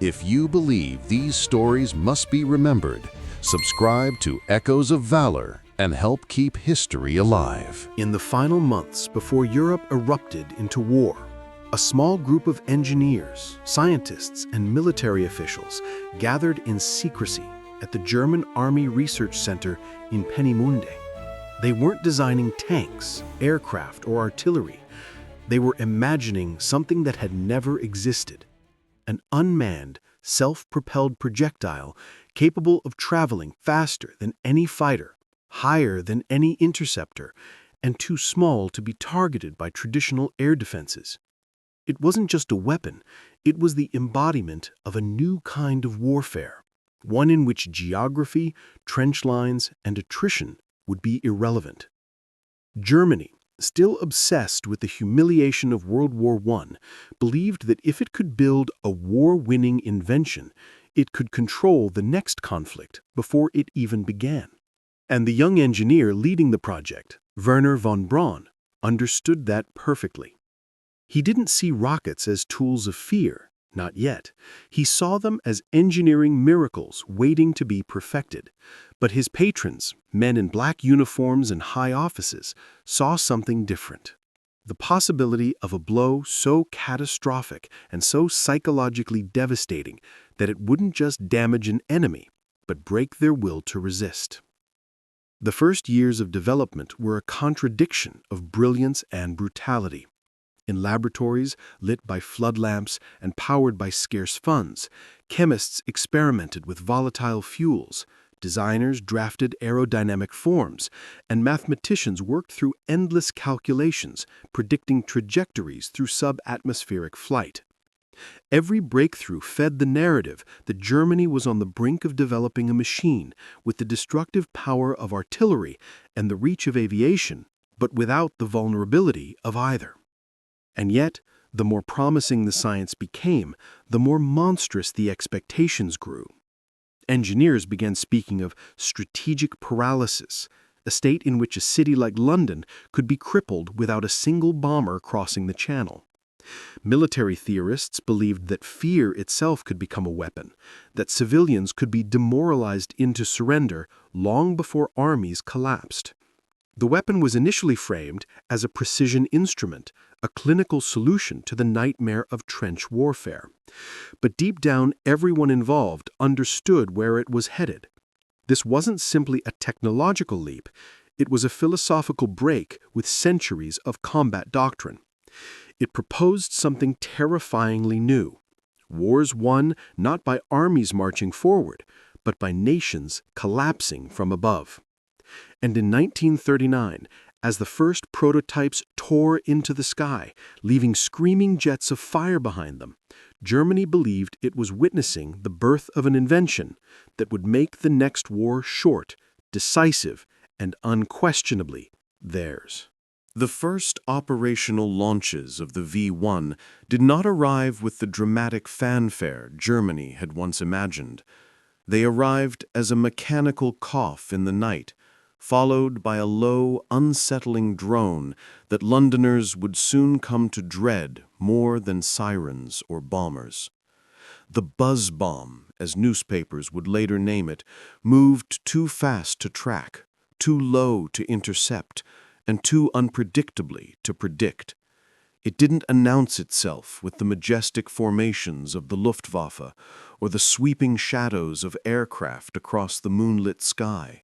If you believe these stories must be remembered, subscribe to Echoes of Valor and help keep history alive. In the final months before Europe erupted into war, a small group of engineers, scientists, and military officials gathered in secrecy at the German Army Research Center in Peenemünde. They weren't designing tanks, aircraft, or artillery. They were imagining something that had never existed: an unmanned, self-propelled projectile capable of traveling faster than any fighter, higher than any interceptor, and too small to be targeted by traditional air defenses. It wasn't just a weapon, it was the embodiment of a new kind of warfare, one in which geography, trench lines, and attrition would be irrelevant. Germany, still obsessed with the humiliation of World War I, believed that if it could build a war-winning invention, it could control the next conflict before it even began. And the young engineer leading the project, Wernher von Braun, understood that perfectly. He didn't see rockets as tools of fear, not yet. He saw them as engineering miracles waiting to be perfected. But his patrons, men in black uniforms and high offices, saw something different. The possibility of a blow so catastrophic and so psychologically devastating that it wouldn't just damage an enemy, but break their will to resist. The first years of development were a contradiction of brilliance and brutality. In laboratories lit by flood lamps and powered by scarce funds, chemists experimented with volatile fuels, designers drafted aerodynamic forms, and mathematicians worked through endless calculations, predicting trajectories through subatmospheric flight. Every breakthrough fed the narrative that Germany was on the brink of developing a machine with the destructive power of artillery and the reach of aviation, but without the vulnerability of either. And yet, the more promising the science became, the more monstrous the expectations grew. Engineers began speaking of strategic paralysis, a state in which a city like London could be crippled without a single bomber crossing the channel. Military theorists believed that fear itself could become a weapon, that civilians could be demoralized into surrender long before armies collapsed. The weapon was initially framed as a precision instrument, a clinical solution to the nightmare of trench warfare. But deep down, everyone involved understood where it was headed. This wasn't simply a technological leap, it was a philosophical break with centuries of combat doctrine. It proposed something terrifyingly new: wars won not by armies marching forward, but by nations collapsing from above. And in 1939, as the first prototypes tore into the sky, leaving screaming jets of fire behind them, Germany believed it was witnessing the birth of an invention that would make the next war short, decisive, and unquestionably theirs. The first operational launches of the V-1 did not arrive with the dramatic fanfare Germany had once imagined. They arrived as a mechanical cough in the night, followed by a low, unsettling drone that Londoners would soon come to dread more than sirens or bombers. The buzz bomb, as newspapers would later name it, moved too fast to track, too low to intercept, and too unpredictably to predict. It didn't announce itself with the majestic formations of the Luftwaffe or the sweeping shadows of aircraft across the moonlit sky.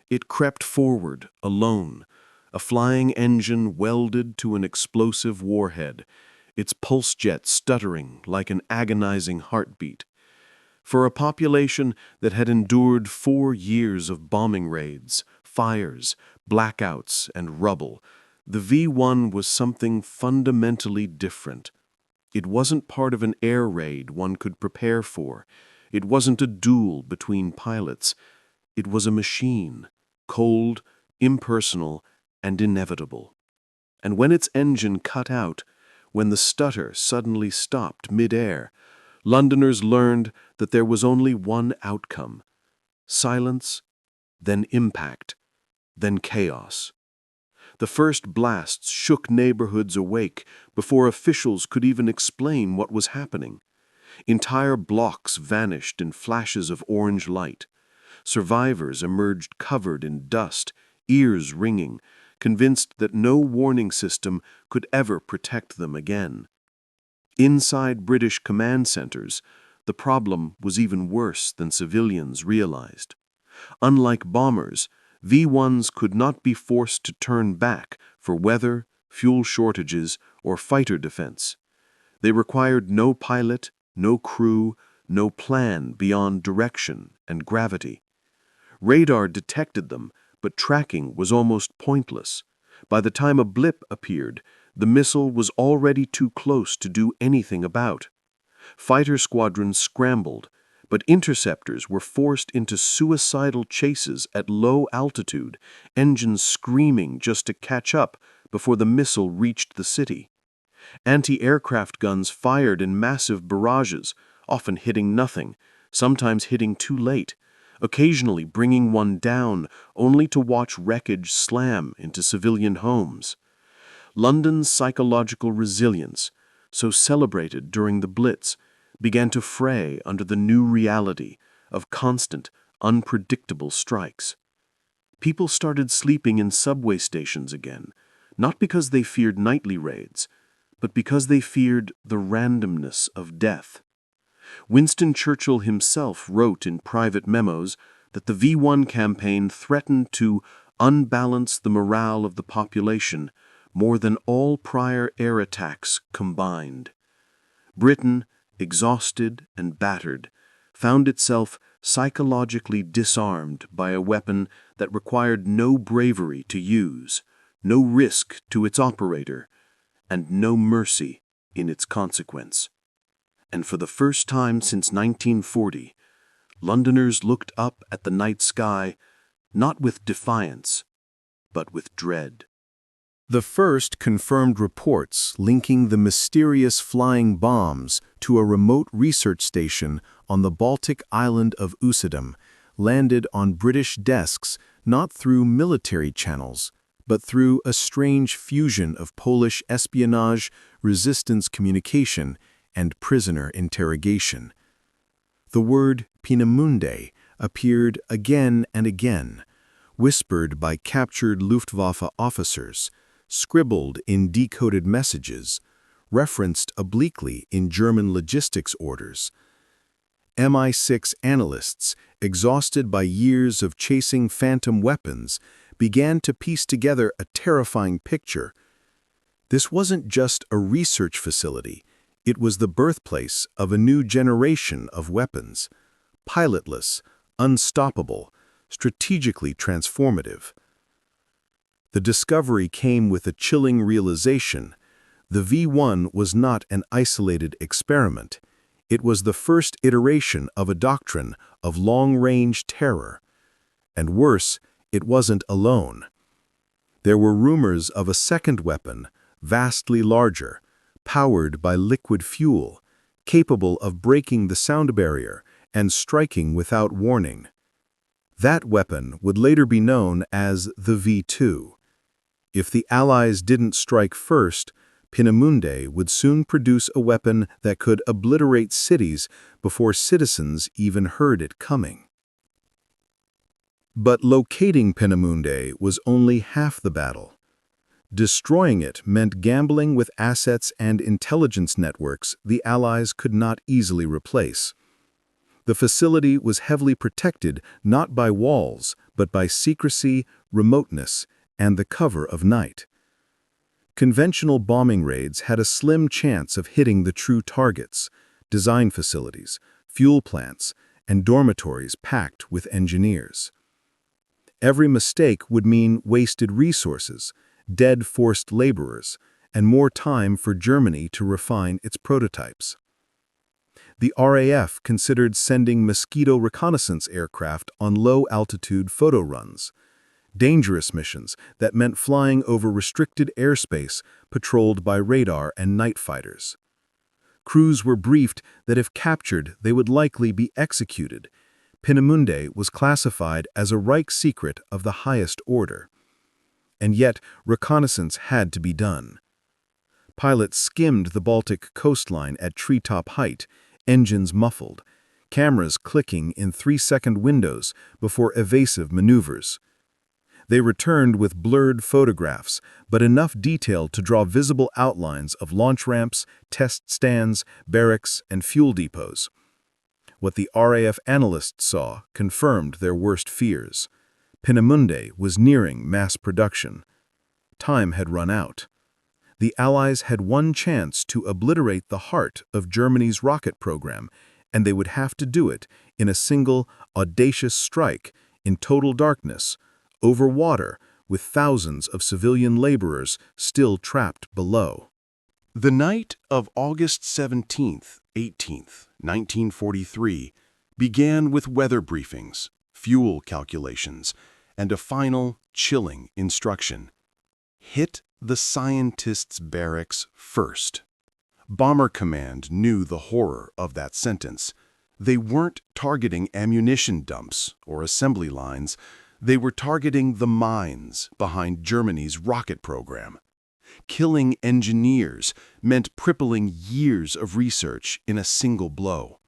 It crept forward, alone, a flying engine welded to an explosive warhead, its pulse jet stuttering like an agonizing heartbeat. For a population that had endured 4 years of bombing raids, fires, blackouts, and rubble, the V-1 was something fundamentally different. It wasn't part of an air raid one could prepare for. It wasn't a duel between pilots. It was a machine, cold, impersonal, and inevitable. And when its engine cut out, when the stutter suddenly stopped mid-air, Londoners learned that there was only one outcome: silence, then impact, then chaos. The first blasts shook neighborhoods awake before officials could even explain what was happening. Entire blocks vanished in flashes of orange light. Survivors emerged covered in dust, ears ringing, convinced that no warning system could ever protect them again. Inside British command centers, the problem was even worse than civilians realized. Unlike bombers, V-1s could not be forced to turn back for weather, fuel shortages, or fighter defense. They required no pilot, no crew, no plan beyond direction and gravity. Radar detected them, but tracking was almost pointless. By the time a blip appeared, the missile was already too close to do anything about. Fighter squadrons scrambled, but interceptors were forced into suicidal chases at low altitude, engines screaming just to catch up before the missile reached the city. Anti-aircraft guns fired in massive barrages, often hitting nothing, sometimes hitting too late, occasionally bringing one down only to watch wreckage slam into civilian homes. London's psychological resilience, so celebrated during the Blitz, began to fray under the new reality of constant, unpredictable strikes. People started sleeping in subway stations again, not because they feared nightly raids, but because they feared the randomness of death. Winston Churchill himself wrote in private memos that the V-1 campaign threatened to unbalance the morale of the population more than all prior air attacks combined. Britain, exhausted and battered, found itself psychologically disarmed by a weapon that required no bravery to use, no risk to its operator, and no mercy in its consequence. And for the first time since 1940, Londoners looked up at the night sky not with defiance, but with dread. The first confirmed reports linking the mysterious flying bombs to a remote research station on the Baltic island of Usedom landed on British desks not through military channels, but through a strange fusion of Polish espionage, resistance communication, and prisoner interrogation. The word Peenemünde appeared again and again, whispered by captured Luftwaffe officers, scribbled in decoded messages, referenced obliquely in German logistics orders. MI6 analysts, exhausted by years of chasing phantom weapons, began to piece together a terrifying picture. This wasn't just a research facility, it was the birthplace of a new generation of weapons, pilotless, unstoppable, strategically transformative. The discovery came with a chilling realization. The V-1 was not an isolated experiment. It was the first iteration of a doctrine of long-range terror. And worse, it wasn't alone. There were rumors of a second weapon, vastly larger, powered by liquid fuel, capable of breaking the sound barrier and striking without warning. That weapon would later be known as the V-2. If the Allies didn't strike first, Peenemünde would soon produce a weapon that could obliterate cities before citizens even heard it coming. But locating Peenemünde was only half the battle. Destroying it meant gambling with assets and intelligence networks the Allies could not easily replace. The facility was heavily protected not by walls, but by secrecy, remoteness, and the cover of night. Conventional bombing raids had a slim chance of hitting the true targets: design facilities, fuel plants, and dormitories packed with engineers. Every mistake would mean wasted resources, dead forced laborers, and more time for Germany to refine its prototypes. The RAF considered sending Mosquito reconnaissance aircraft on low-altitude photo runs, dangerous missions that meant flying over restricted airspace patrolled by radar and night fighters. Crews were briefed that if captured, they would likely be executed. Peenemünde was classified as a Reich secret of the highest order. And yet, reconnaissance had to be done. Pilots skimmed the Baltic coastline at treetop height, engines muffled, cameras clicking in 3-second windows before evasive maneuvers. They returned with blurred photographs, but enough detail to draw visible outlines of launch ramps, test stands, barracks, and fuel depots. What the RAF analysts saw confirmed their worst fears. Peenemünde was nearing mass production. Time had run out. The Allies had one chance to obliterate the heart of Germany's rocket program, and they would have to do it in a single, audacious strike, in total darkness, over water, with thousands of civilian laborers still trapped below. The night of August 17th, 18th, 1943 began with weather briefings, fuel calculations, and a final, chilling instruction. Hit the scientists' barracks first. Bomber Command knew the horror of that sentence. They weren't targeting ammunition dumps or assembly lines. They were targeting the minds behind Germany's rocket program. Killing engineers meant crippling years of research in a single blow.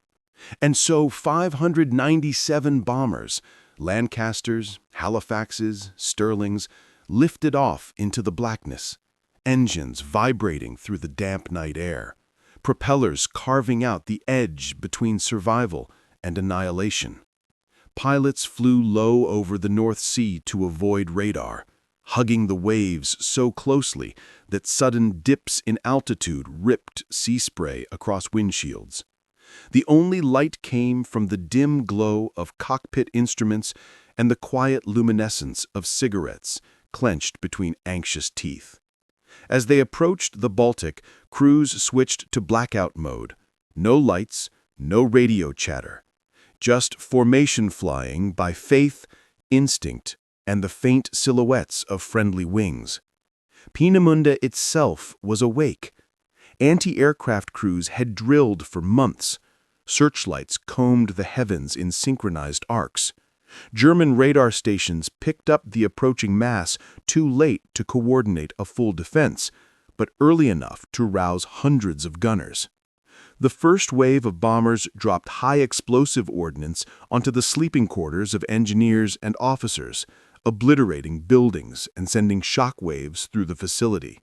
And so 597 bombers, Lancasters, Halifaxes, Stirlings, lifted off into the blackness, engines vibrating through the damp night air, propellers carving out the edge between survival and annihilation. Pilots flew low over the North Sea to avoid radar, hugging the waves so closely that sudden dips in altitude ripped sea spray across windshields. The only light came from the dim glow of cockpit instruments and the quiet luminescence of cigarettes clenched between anxious teeth. As they approached the Baltic, crews switched to blackout mode. No lights, no radio chatter. Just formation flying by faith, instinct, and the faint silhouettes of friendly wings. Peenemünde itself was awake. Anti-aircraft crews had drilled for months. Searchlights combed the heavens in synchronized arcs. German radar stations picked up the approaching mass too late to coordinate a full defense, but early enough to rouse hundreds of gunners. The first wave of bombers dropped high-explosive ordnance onto the sleeping quarters of engineers and officers, obliterating buildings and sending shock waves through the facility.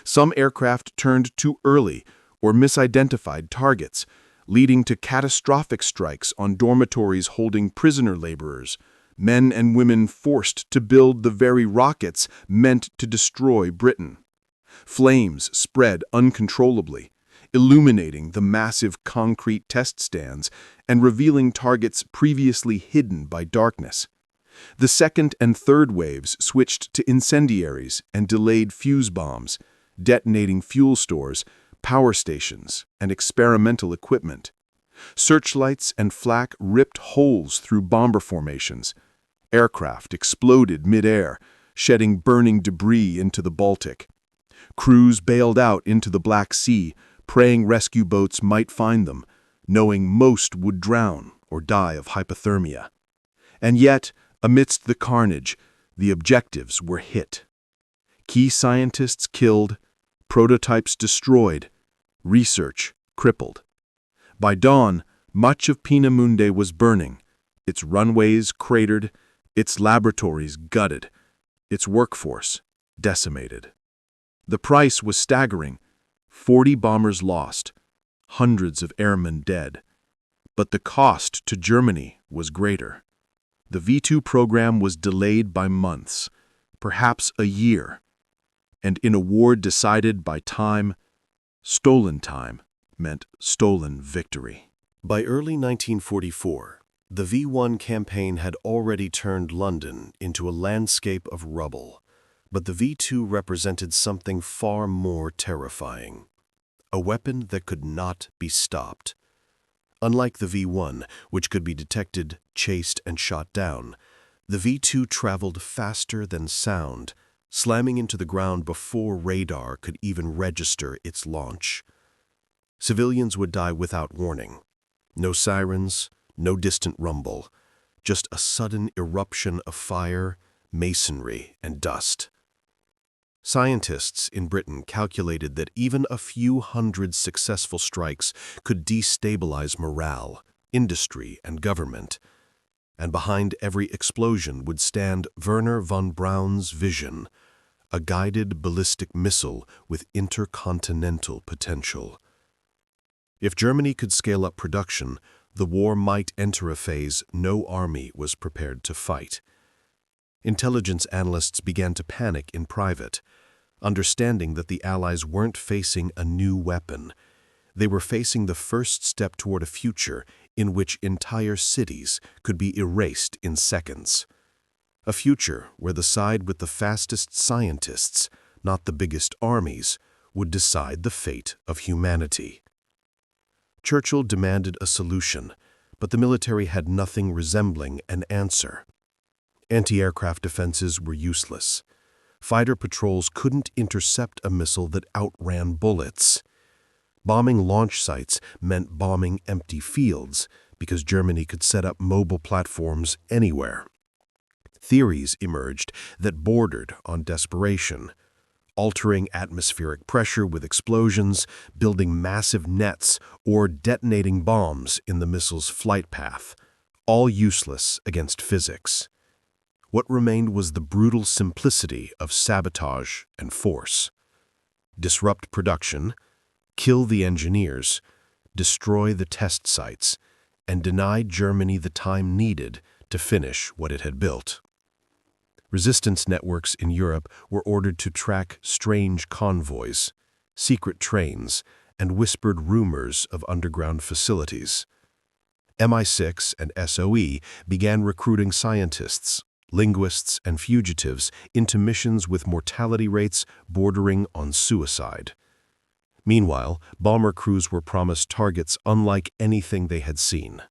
Some aircraft turned too early or misidentified targets, leading to catastrophic strikes on dormitories holding prisoner laborers, men and women forced to build the very rockets meant to destroy Britain. Flames spread uncontrollably, illuminating the massive concrete test stands and revealing targets previously hidden by darkness. The second and third waves switched to incendiaries and delayed fuse bombs, detonating fuel stores, power stations, and experimental equipment. Searchlights and flak ripped holes through bomber formations. Aircraft exploded mid-air, shedding burning debris into the Baltic. Crews bailed out into the Black Sea, praying rescue boats might find them, knowing most would drown or die of hypothermia. And yet, amidst the carnage, the objectives were hit. Key scientists killed, prototypes destroyed, research crippled. By dawn, much of Peenemünde was burning, its runways cratered, its laboratories gutted, its workforce decimated. The price was staggering: 40 bombers lost, hundreds of airmen dead. But the cost to Germany was greater. The V-2 program was delayed by months, perhaps a year. And in a war decided by time, stolen time meant stolen victory. By early 1944, the V-1 campaign had already turned London into a landscape of rubble, but the V-2 represented something far more terrifying. A weapon that could not be stopped. Unlike the V-1, which could be detected, chased, and shot down, the V-2 traveled faster than sound, slamming into the ground before radar could even register its launch. Civilians would die without warning. No sirens, no distant rumble, just a sudden eruption of fire, masonry, and dust. Scientists in Britain calculated that even a few hundred successful strikes could destabilize morale, industry, and government. And behind every explosion would stand Wernher von Braun's vision, a guided ballistic missile with intercontinental potential. If Germany could scale up production, the war might enter a phase no army was prepared to fight. Intelligence analysts began to panic in private, understanding that the Allies weren't facing a new weapon. They were facing the first step toward a future in which entire cities could be erased in seconds. A future where the side with the fastest scientists, not the biggest armies, would decide the fate of humanity. Churchill demanded a solution, but the military had nothing resembling an answer. Anti-aircraft defenses were useless. Fighter patrols couldn't intercept a missile that outran bullets. Bombing launch sites meant bombing empty fields because Germany could set up mobile platforms anywhere. Theories emerged that bordered on desperation, altering atmospheric pressure with explosions, building massive nets, or detonating bombs in the missile's flight path, all useless against physics. What remained was the brutal simplicity of sabotage and force. Disrupt production, kill the engineers, destroy the test sites, and deny Germany the time needed to finish what it had built. Resistance networks in Europe were ordered to track strange convoys, secret trains, and whispered rumors of underground facilities. MI6 and SOE began recruiting scientists, linguists, and fugitives into missions with mortality rates bordering on suicide. Meanwhile, bomber crews were promised targets unlike anything they had seen.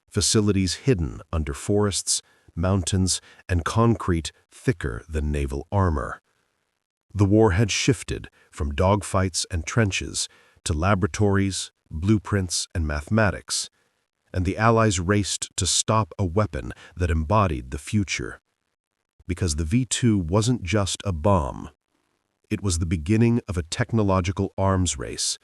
Facilities hidden under forests, mountains, and concrete thicker than naval armor. The war had shifted from dogfights and trenches to laboratories, blueprints, and mathematics, and the Allies raced to stop a weapon that embodied the future. Because the V-2 wasn't just a bomb. It was the beginning of a technological arms race,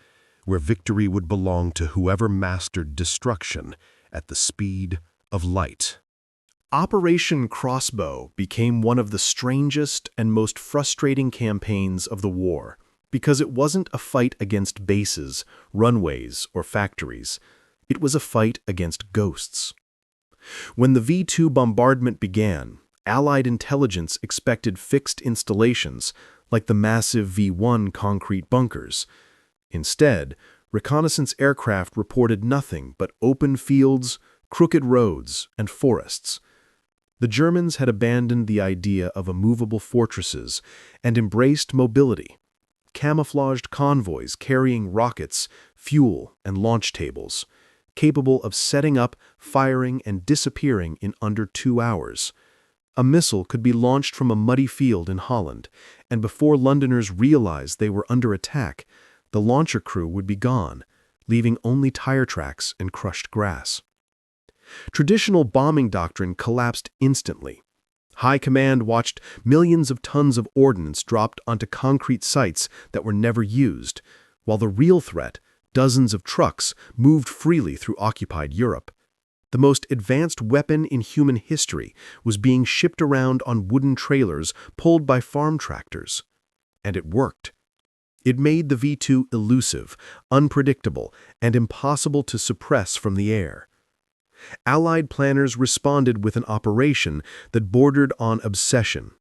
where victory would belong to whoever mastered destruction at the speed of light. Operation Crossbow became one of the strangest and most frustrating campaigns of the war, because it wasn't a fight against bases, runways, or factories. It was a fight against ghosts. When the V-2 bombardment began, Allied intelligence expected fixed installations, like the massive V-1 concrete bunkers. Instead, reconnaissance aircraft reported nothing but open fields, crooked roads, and forests. The Germans had abandoned the idea of immovable fortresses and embraced mobility, camouflaged convoys carrying rockets, fuel, and launch tables, capable of setting up, firing, and disappearing in under 2 hours. A missile could be launched from a muddy field in Holland, and before Londoners realized they were under attack, the launcher crew would be gone, leaving only tire tracks and crushed grass. Traditional bombing doctrine collapsed instantly. High Command watched millions of tons of ordnance dropped onto concrete sites that were never used, while the real threat, dozens of trucks, moved freely through occupied Europe. The most advanced weapon in human history was being shipped around on wooden trailers pulled by farm tractors. And it worked. It made the V-2 elusive, unpredictable, and impossible to suppress from the air. Allied planners responded with an operation that bordered on obsession.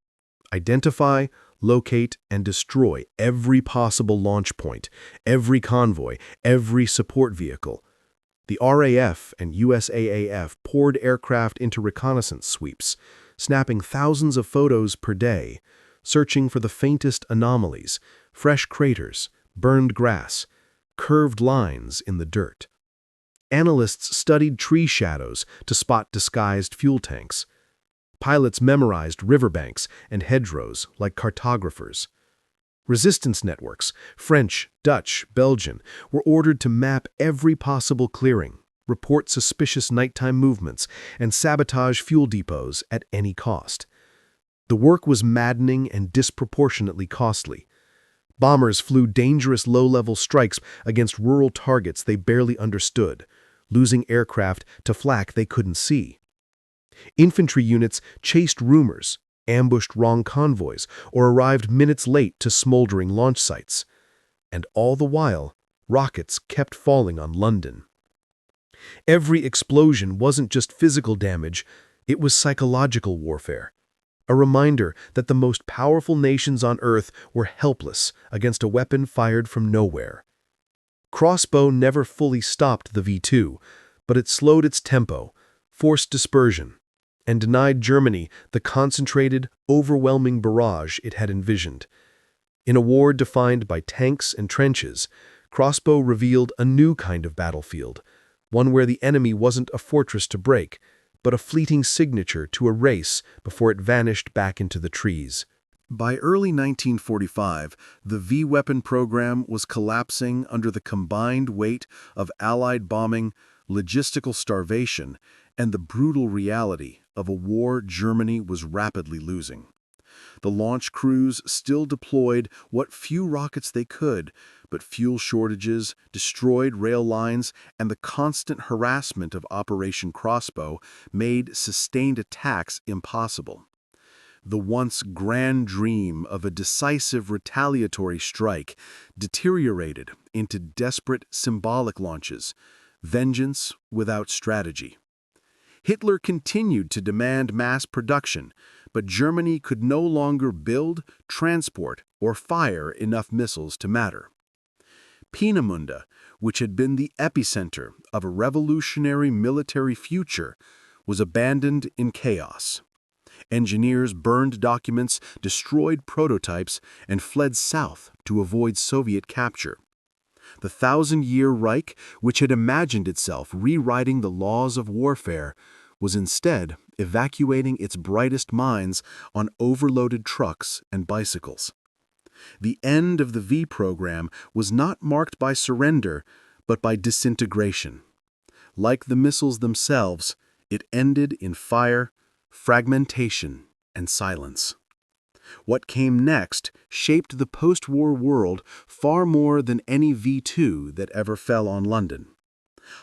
Identify, locate, and destroy every possible launch point, every convoy, every support vehicle. The RAF and USAAF poured aircraft into reconnaissance sweeps, snapping thousands of photos per day, searching for the faintest anomalies, fresh craters, burned grass, curved lines in the dirt. Analysts studied tree shadows to spot disguised fuel tanks. Pilots memorized riverbanks and hedgerows like cartographers. Resistance networks, French, Dutch, Belgian, were ordered to map every possible clearing, report suspicious nighttime movements, and sabotage fuel depots at any cost. The work was maddening and disproportionately costly. Bombers flew dangerous low-level strikes against rural targets they barely understood, losing aircraft to flak they couldn't see. Infantry units chased rumors, ambushed wrong convoys, or arrived minutes late to smoldering launch sites. And all the while, rockets kept falling on London. Every explosion wasn't just physical damage, it was psychological warfare. A reminder that the most powerful nations on Earth were helpless against a weapon fired from nowhere. Crossbow never fully stopped the V-2, but it slowed its tempo, forced dispersion, and denied Germany the concentrated, overwhelming barrage it had envisioned. In a war defined by tanks and trenches, Crossbow revealed a new kind of battlefield, one where the enemy wasn't a fortress to break, but a fleeting signature to erase before it vanished back into the trees. By early 1945, the V-weapon program was collapsing under the combined weight of Allied bombing, logistical starvation, and the brutal reality of a war Germany was rapidly losing. The launch crews still deployed what few rockets they could, but fuel shortages, destroyed rail lines, and the constant harassment of Operation Crossbow made sustained attacks impossible. The once grand dream of a decisive retaliatory strike deteriorated into desperate symbolic launches, vengeance without strategy. Hitler continued to demand mass production, but Germany could no longer build, transport, or fire enough missiles to matter. Peenemünde, which had been the epicenter of a revolutionary military future, was abandoned in chaos. Engineers burned documents, destroyed prototypes, and fled south to avoid Soviet capture. The thousand-year Reich, which had imagined itself rewriting the laws of warfare, was instead evacuating its brightest minds on overloaded trucks and bicycles. The end of the V program was not marked by surrender, but by disintegration. Like the missiles themselves, it ended in fire, fragmentation, and silence. What came next shaped the post-war world far more than any V-2 that ever fell on London.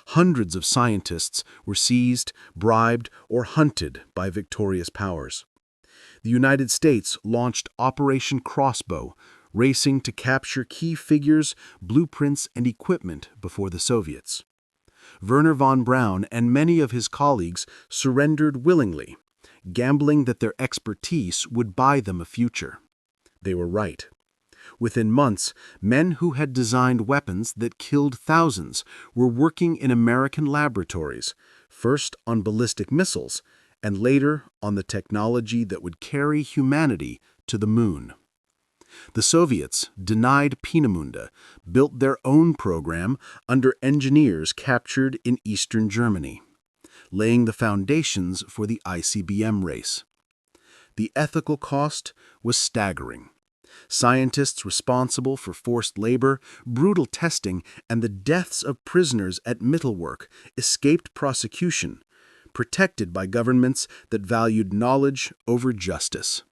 Hundreds of scientists were seized, bribed, or hunted by victorious powers. The United States launched Operation Crossbow, racing to capture key figures, blueprints, and equipment before the Soviets. Wernher von Braun and many of his colleagues surrendered willingly, gambling that their expertise would buy them a future. They were right. Within months, men who had designed weapons that killed thousands were working in American laboratories, first on ballistic missiles, and later on the technology that would carry humanity to the moon. The Soviets, denied Peenemünde, built their own program under engineers captured in eastern Germany, laying the foundations for the ICBM race. The ethical cost was staggering. Scientists responsible for forced labor, brutal testing, and the deaths of prisoners at Mittelwerk escaped prosecution, protected by governments that valued knowledge over justice.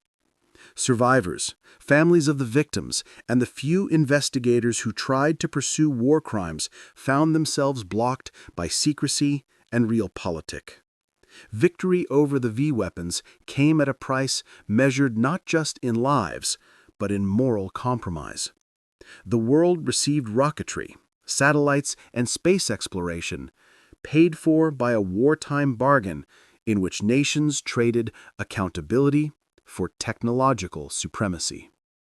Survivors, families of the victims, and the few investigators who tried to pursue war crimes found themselves blocked by secrecy and realpolitik. Victory over the V-weapons came at a price measured not just in lives, but in moral compromise. The world received rocketry, satellites, and space exploration, paid for by a wartime bargain in which nations traded accountability for technological supremacy.